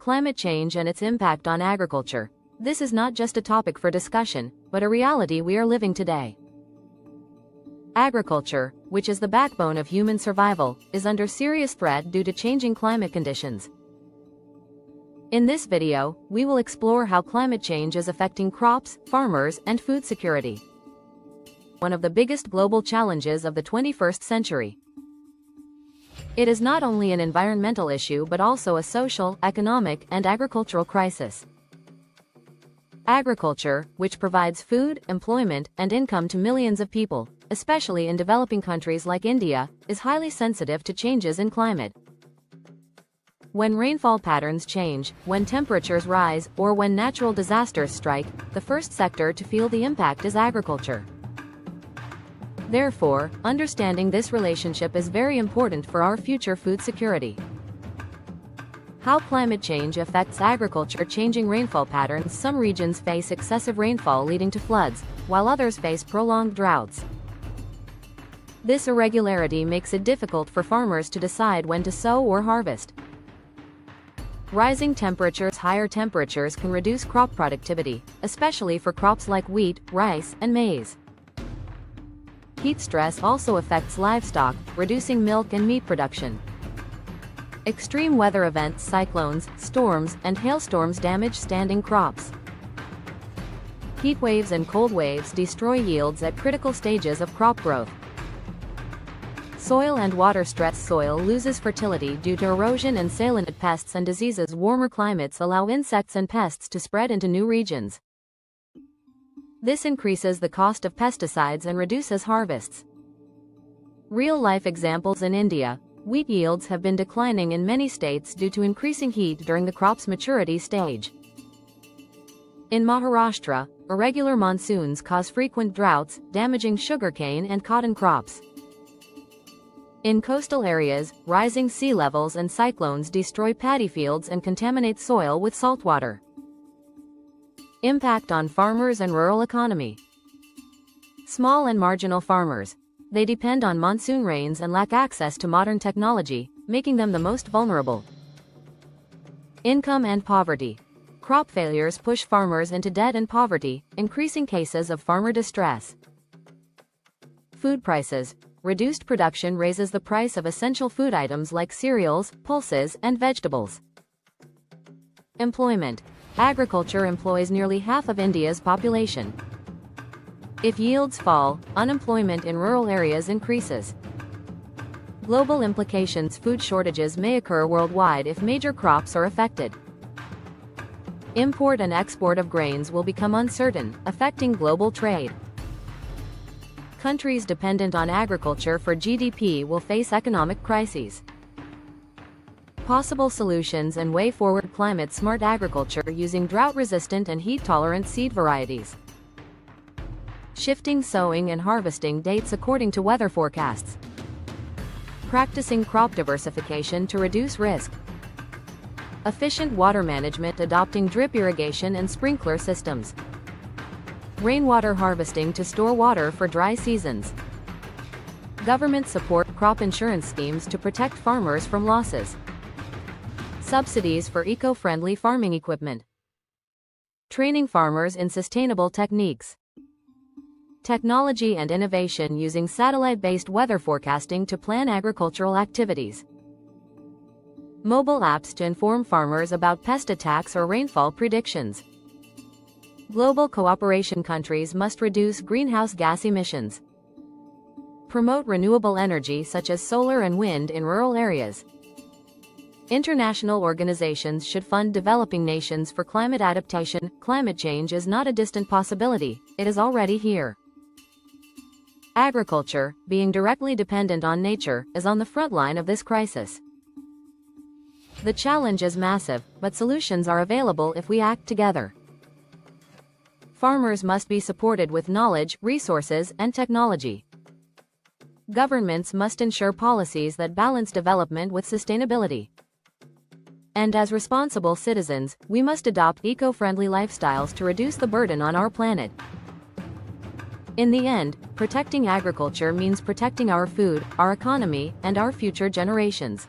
climate change and its impact on agriculture. This is not just a topic for discussion, but a reality we are living today. Agriculture, which is the backbone of human survival, is under serious threat due to changing climate conditions. In this video, we will explore how climate change is affecting crops, farmers, and food security. One of the biggest global challenges of the 21st century. It is not only an environmental issue but also a social, economic, and agricultural crisis. Agriculture, which provides food, employment, and income to millions of people, especially in developing countries like India, is highly sensitive to changes in climate. When rainfall patterns change, when temperatures rise, or when natural disasters strike, the first sector to feel the impact is agriculture. Therefore, understanding this relationship is very important for our future food security. How climate change affects agriculture. Changing rainfall patterns. Some regions face excessive rainfall leading to floods, while others face prolonged droughts. This irregularity makes it difficult for farmers to decide when to sow or harvest. Rising temperatures. Higher temperatures can reduce crop productivity, especially for crops like wheat, rice, and maize. Heat stress also affects livestock, reducing milk and meat production. Extreme weather events. Cyclones, storms, and hailstorms damage standing crops. Heat waves and cold waves destroy yields at critical stages of crop growth. Soil and water stress. Soil loses fertility due to erosion and salinity. Pests and diseases. Warmer climates allow insects and pests to spread into new regions. This increases the cost of pesticides and reduces harvests. Real-life examples. In India, wheat yields have been declining in many states due to increasing heat during the crop's maturity stage. In Maharashtra, irregular monsoons cause frequent droughts, damaging sugarcane and cotton crops. In coastal areas, rising sea levels and cyclones destroy paddy fields and contaminate soil with saltwater. Impact on farmers and rural economy. Small and marginal farmers. They depend on monsoon rains and lack access to modern technology, making them the most vulnerable. Income and poverty. Crop failures push farmers into debt and poverty, increasing cases of farmer distress. Food prices. Reduced production raises the price of essential food items like cereals, pulses, and vegetables. Employment. Agriculture employs nearly half of India's population. If yields fall, unemployment in rural areas increases. Global implications. Food shortages may occur worldwide if major crops are affected. Import and export of grains will become uncertain, affecting global trade. Countries dependent on agriculture for GDP will face economic crises. Possible solutions and way forward. Climate-smart agriculture using drought-resistant and heat-tolerant seed varieties. Shifting sowing and harvesting dates according to weather forecasts. Practicing crop diversification to reduce risk. Efficient water management. Adopting drip irrigation and sprinkler systems. Rainwater harvesting to store water for dry seasons. Government support. Crop insurance schemes to protect farmers from losses. Subsidies for eco-friendly farming equipment. Training farmers in sustainable techniques. Technology and innovation using satellite-based weather forecasting to plan agricultural activities. Mobile apps to inform farmers about pest attacks or rainfall predictions. Global cooperation. Countries must reduce greenhouse gas emissions. Promote renewable energy such as solar and wind in rural areas. International organizations should fund developing nations for climate adaptation. Climate change is not a distant possibility, it is already here. Agriculture, being directly dependent on nature, is on the front line of this crisis. The challenge is massive, but solutions are available if we act together. Farmers must be supported with knowledge, resources, and technology. Governments must ensure policies that balance development with sustainability. And as responsible citizens, we must adopt eco-friendly lifestyles to reduce the burden on our planet. In the end, protecting agriculture means protecting our food, our economy, and our future generations.